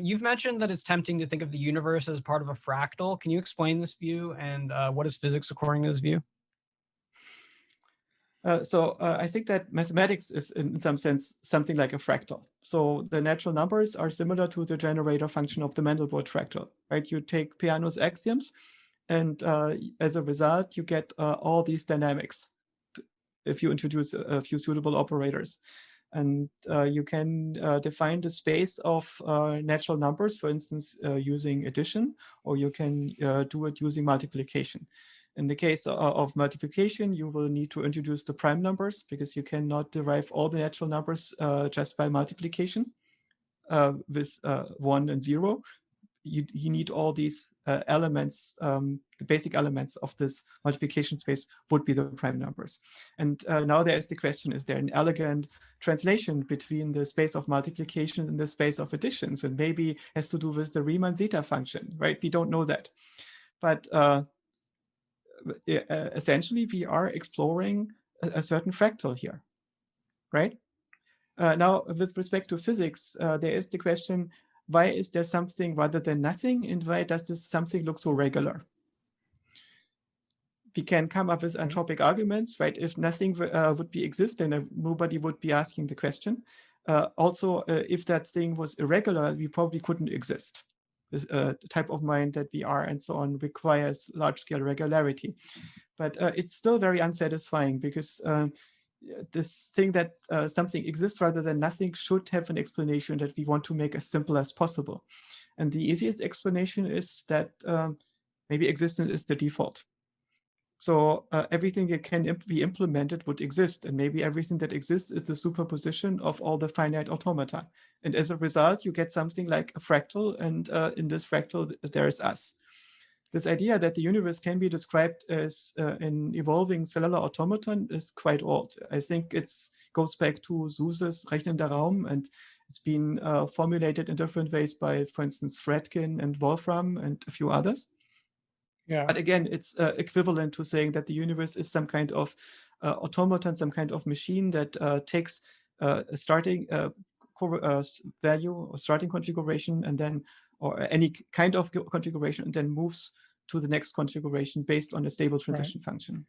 You've mentioned that it's tempting to think of the universe as part of a fractal. Can you explain this view and what is physics according to this view? I think that mathematics is in some sense something like a fractal. So the natural numbers are similar to the generator function of the Mandelbrot fractal, right? You take Peano's axioms, and as a result, you get all these dynamics if you introduce a few suitable operators. And you can define the space of natural numbers, for instance, using addition, or you can do it using multiplication. In the case of multiplication, you will need to introduce the prime numbers because you cannot derive all the natural numbers just by multiplication with 1 and 0. You need all these elements, the basic elements of this multiplication space would be the prime numbers. And now there is the question, is there an elegant translation between the space of multiplication and the space of addition? So maybe has to do with the Riemann zeta function, right? We don't know that. But essentially, we are exploring a certain fractal here, right? Now, with respect to physics, there is the question, why is there something rather than nothing, and why does this something look so regular? We can come up with entropic arguments, right? If nothing would be exist, then nobody would be asking the question. Also, if that thing was irregular, we probably couldn't exist. This type of mind that we are and so on requires large-scale regularity. But it's still very unsatisfying because this thing that something exists rather than nothing should have an explanation that we want to make as simple as possible. And the easiest explanation is that maybe existence is the default. So everything that can be implemented would exist, and maybe everything that exists is the superposition of all the finite automata. And as a result, you get something like a fractal, and in this fractal, there is us. This idea that the universe can be described as an evolving cellular automaton is quite old. I think it goes back to Suse's Rechnender Raum, and it's been formulated in different ways by, for instance, Fredkin and Wolfram and a few others. Yeah. But again, it's equivalent to saying that the universe is some kind of automaton, some kind of machine that takes a starting value or starting configuration, and then, or any kind of configuration, and then moves to the next configuration based on a stable transition function.